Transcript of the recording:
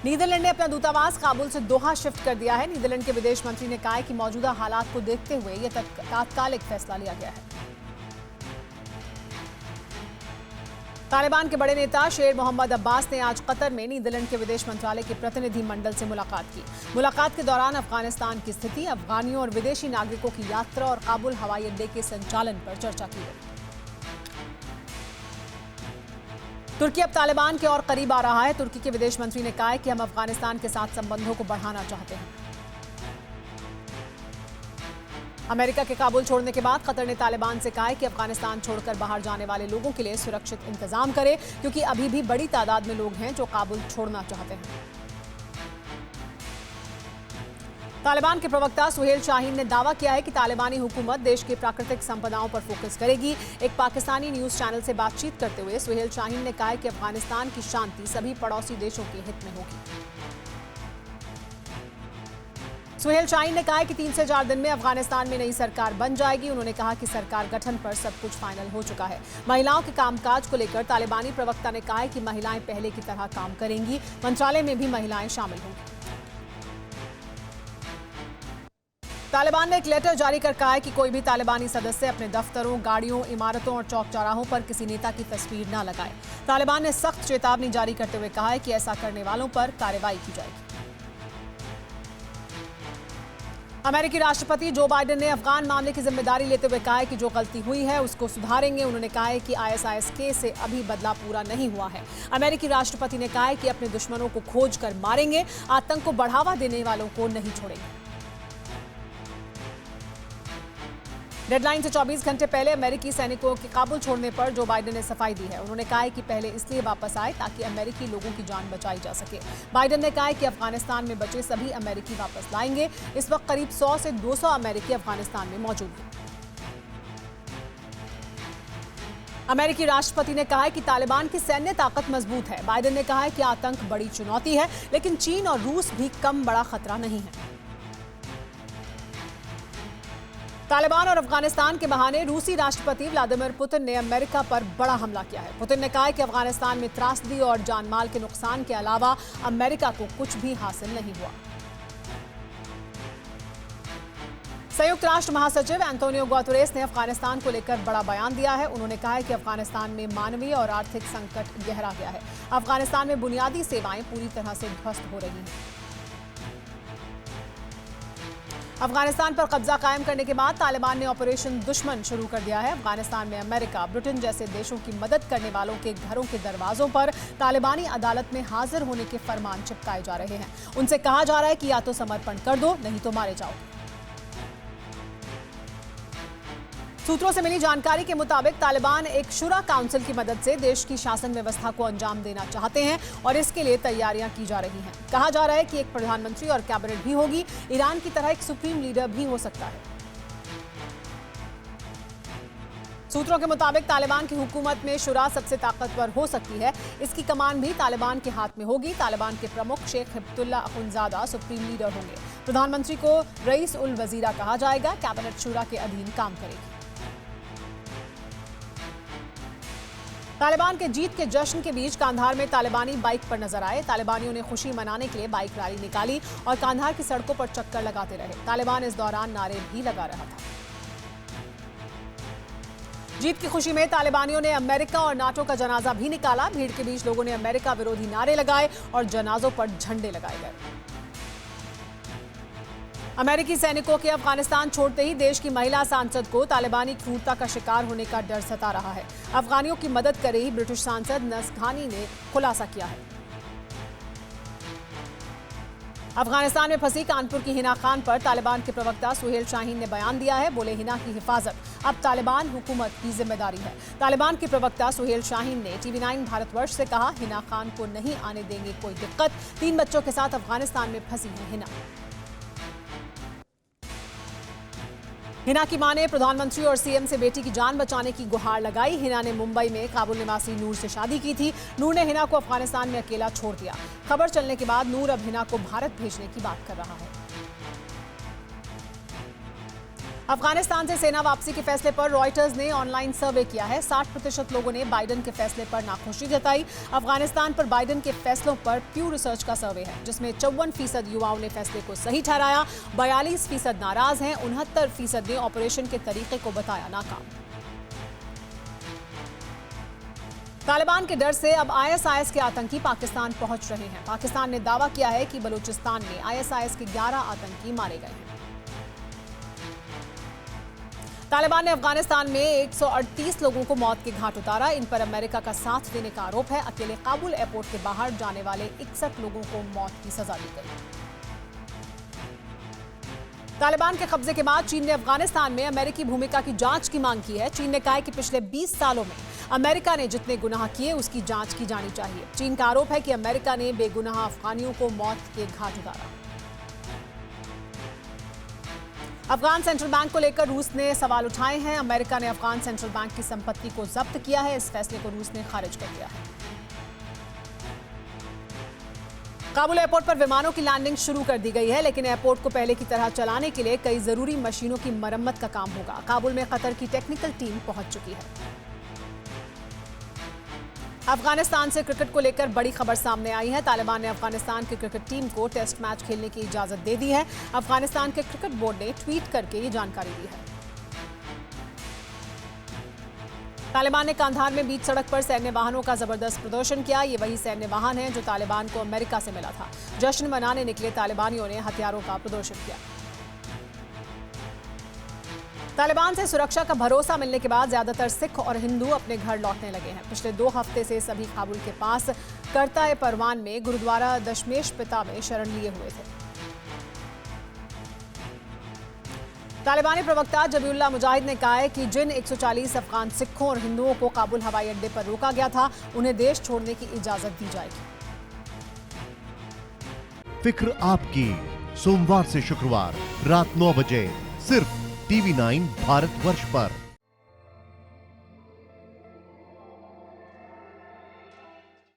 Netherlands ने अपना दूतावास काबुल से दोहा शिफ्ट कर दिया है। नीदरलैंड के विदेश मंत्री ने कहा है कि मौजूदा हालात को देखते हुए यह तात्कालिक फैसला लिया गया है। तालिबान के बड़े नेता शेर मोहम्मद अब्बास ने आज कतर में नीदरलैंड के विदेश मंत्रालय के प्रतिनिधि मंडल से मुलाकात की। मुलाकात के दौरान अफगानिस्तान की स्थिति, अफगानियों और विदेशी नागरिकों की यात्रा और काबुल हवाई अड्डे के संचालन पर चर्चा की गई। तुर्की अब तालिबान के और करीब आ रहा है। तुर्की के विदेश मंत्री ने कहा है कि हम अफगानिस्तान के साथ संबंधों को बढ़ाना चाहते हैं। अमेरिका के काबुल छोड़ने के बाद कतर ने तालिबान से कहा है कि अफगानिस्तान छोड़कर बाहर जाने वाले लोगों के लिए सुरक्षित इंतजाम करे, क्योंकि अभी भी बड़ी तादाद में लोग हैं जो काबुल छोड़ना चाहते हैं। तालिबान के प्रवक्ता सुहेल शाहीन ने दावा किया है कि तालिबानी हुकूमत देश की प्राकृतिक संपदाओं पर फोकस करेगी। एक पाकिस्तानी न्यूज चैनल से बातचीत करते हुए सुहेल शाहीन ने कहा है कि अफगानिस्तान की शांति सभी पड़ोसी देशों के हित में होगी। सुहेल शाहीन ने कहा है कि 3 से 4 दिन में अफगानिस्तान में नई सरकार बन जाएगी। उन्होंने कहा कि सरकार गठन पर सब कुछ फाइनल हो चुका है। महिलाओं के कामकाज को लेकर तालिबानी प्रवक्ता ने कहा है कि महिलाएं पहले की तरह काम करेंगी। मंत्रालय में भी महिलाएं शामिल होंगी। तालिबान ने एक लेटर जारी कर कहा है कि कोई भी तालिबानी सदस्य अपने दफ्तरों, गाड़ियों, इमारतों और चौक चौराहों पर किसी नेता की तस्वीर न लगाए। तालिबान ने सख्त चेतावनी जारी करते हुए कहा है कि ऐसा करने वालों पर कार्रवाई की जाएगी। अमेरिकी राष्ट्रपति जो बाइडेन ने अफगान मामले की जिम्मेदारी लेते हुए कहा है कि जो गलती हुई है उसको सुधारेंगे। उन्होंने कहा है कि ISIS-K से अभी बदला पूरा नहीं हुआ है। अमेरिकी राष्ट्रपति ने कहा है कि अपने दुश्मनों को खोज कर मारेंगे, आतंक को बढ़ावा देने वालों को नहीं छोड़ेंगे। डेडलाइन से 24 घंटे पहले अमेरिकी सैनिकों के काबुल छोड़ने पर जो बाइडेन ने सफाई दी है। उन्होंने कहा है कि पहले इसलिए वापस आए ताकि अमेरिकी लोगों की जान बचाई जा सके। बाइडेन ने कहा है कि अफगानिस्तान में बचे सभी अमेरिकी वापस लाएंगे। इस वक्त करीब 100 से 200 अमेरिकी अफगानिस्तान में मौजूद हैं। अमेरिकी राष्ट्रपति ने कहा है कि तालिबान की सैन्य ताकत मजबूत है। बाइडेन ने कहा है कि आतंक बड़ी चुनौती है, लेकिन चीन और रूस भी कम बड़ा खतरा नहीं है। तालिबान और अफगानिस्तान के बहाने रूसी राष्ट्रपति व्लादिमीर पुतिन ने अमेरिका पर बड़ा हमला किया है। पुतिन ने कहा है कि अफगानिस्तान में त्रासदी और जानमाल के नुकसान के अलावा अमेरिका को कुछ भी हासिल नहीं हुआ। संयुक्त राष्ट्र महासचिव एंटोनियो गुतेरेस ने अफगानिस्तान को लेकर बड़ा बयान दिया है। उन्होंने कहा है कि अफगानिस्तान में मानवीय और आर्थिक संकट गहरा गया है। अफगानिस्तान में बुनियादी सेवाएं पूरी तरह से ध्वस्त हो रही हैं। अफगानिस्तान पर कब्जा कायम करने के बाद तालिबान ने ऑपरेशन दुश्मन शुरू कर दिया है। अफगानिस्तान में अमेरिका, ब्रिटेन जैसे देशों की मदद करने वालों के घरों के दरवाजों पर तालिबानी अदालत में हाजिर होने के फरमान चिपकाए जा रहे हैं। उनसे कहा जा रहा है कि या तो समर्पण कर दो, नहीं तो मारे जाओ। सूत्रों से मिली जानकारी के मुताबिक तालिबान एक शुरा काउंसिल की मदद से देश की शासन व्यवस्था को अंजाम देना चाहते हैं और इसके लिए तैयारियां की जा रही हैं। कहा जा रहा है कि एक प्रधानमंत्री और कैबिनेट भी होगी। ईरान की तरह एक सुप्रीम लीडर भी हो सकता है। सूत्रों के मुताबिक तालिबान की हुकूमत में शुरा सबसे ताकतवर हो सकती है। इसकी कमान भी तालिबान के हाथ में होगी। तालिबान के प्रमुख शेख हिब्तुल्लाह अखुंज़ादा सुप्रीम लीडर होंगे। प्रधानमंत्री को रईस उल वजीरा कहा जाएगा। कैबिनेट शुरा के अधीन काम करेगी। तालिबान के जीत के जश्न के बीच कांधार में तालिबानी बाइक पर नजर आए। तालिबानियों ने खुशी मनाने के लिए बाइक रैली निकाली और कांधार की सड़कों पर चक्कर लगाते रहे। तालिबान इस दौरान नारे भी लगा रहा था। जीत की खुशी में तालिबानियों ने अमेरिका और नाटो का जनाजा भी निकाला। भीड़ के बीच लोगों ने अमेरिका विरोधी नारे लगाए और जनाजों पर झंडे लगाए गए। अमेरिकी सैनिकों के अफगानिस्तान छोड़ते ही देश की महिला सांसद को तालिबानी क्रूरता का शिकार होने का डर सता रहा है। अफगानियों की मदद कर रही ब्रिटिश सांसद नसघानी ने खुलासा किया है। अफगानिस्तान में फंसी कानपुर की हिना खान पर तालिबान के प्रवक्ता सुहेल शाहीन ने बयान दिया है। बोले, हिना की हिफाजत अब तालिबान हुकूमत की जिम्मेदारी है। तालिबान के प्रवक्ता सुहेल शाहीन ने TV9 भारतवर्ष से कहा, हिना खान को नहीं आने देंगे कोई दिक्कत। 3 बच्चों के साथ अफगानिस्तान में फंसी है हिना। हिना की मां ने प्रधानमंत्री और CM से बेटी की जान बचाने की गुहार लगाई। हिना ने मुंबई में काबुल निवासी नूर से शादी की थी। नूर ने हिना को अफगानिस्तान में अकेला छोड़ दिया। खबर चलने के बाद नूर अब हिना को भारत भेजने की बात कर रहा है। अफगानिस्तान से सेना वापसी के फैसले पर रॉयटर्स ने ऑनलाइन सर्वे किया है। 60% लोगों ने बाइडेन के फैसले पर नाखुशी जताई। अफगानिस्तान पर बाइडेन के फैसलों पर प्यू रिसर्च का सर्वे है, जिसमें 54% युवाओं ने फैसले को सही ठहराया, 42% नाराज हैं, 69% ने ऑपरेशन के तरीके को बताया नाकाम। तालिबान के डर से अब आईएसआईएस के आतंकी पाकिस्तान पहुंच रहे हैं। पाकिस्तान ने दावा किया है कि बलूचिस्तान में आईएसआईएस के 11 आतंकी मारे गए हैं। तालिबान ने अफगानिस्तान में 138 लोगों को मौत के घाट उतारा। इन पर अमेरिका का साथ देने का आरोप है। अकेले काबुल एयरपोर्ट के बाहर जाने वाले 61 लोगों को मौत की सजा दी गई। तालिबान के कब्जे के बाद चीन ने अफगानिस्तान में अमेरिकी भूमिका की जांच की मांग की है। चीन ने कहा है कि पिछले 20 सालों में अमेरिका ने जितने गुनाह किए उसकी जांच की जानी चाहिए। चीन का आरोप है कि अमेरिका ने बेगुनाह अफगानियों को मौत के घाट उतारा। अफगान सेंट्रल बैंक को लेकर रूस ने सवाल उठाए हैं। अमेरिका ने अफगान सेंट्रल बैंक की संपत्ति को जब्त किया है। इस फैसले को रूस ने खारिज कर दिया है। काबुल एयरपोर्ट पर विमानों की लैंडिंग शुरू कर दी गई है, लेकिन एयरपोर्ट को पहले की तरह चलाने के लिए कई जरूरी मशीनों की मरम्मत का काम होगा। काबुल में कतर की टेक्निकल टीम पहुंच चुकी है। अफगानिस्तान से क्रिकेट को लेकर बड़ी खबर सामने आई है। तालिबान ने अफगानिस्तान की क्रिकेट टीम को टेस्ट मैच खेलने की इजाजत दे दी है। अफगानिस्तान के क्रिकेट बोर्ड ने ट्वीट करके ये जानकारी दी है। तालिबान ने कांधार में बीच सड़क पर सैन्य वाहनों का जबरदस्त प्रदर्शन किया। ये वही सैन्य वाहन है जो तालिबान को अमेरिका से मिला था। जश्न मनाने निकले तालिबानियों ने हथियारों का प्रदर्शन किया। तालिबान से सुरक्षा का भरोसा मिलने के बाद ज्यादातर सिख और हिंदू अपने घर लौटने लगे हैं। पिछले 2 हफ्ते से सभी काबुल के पास करताए परवान में गुरुद्वारा दशमेश पिता में शरण लिए हुए थे। तालिबानी प्रवक्ता जबीउल्लाह मुजाहिद ने कहा है कि जिन 140 अफगान सिखों और हिंदुओं को काबुल हवाई अड्डे पर रोका गया था, उन्हें देश छोड़ने की इजाजत दी जाएगी। फिक्र आपकी, सोमवार से शुक्रवार रात 9 बजे सिर्फ TV9 भारतवर्ष पर।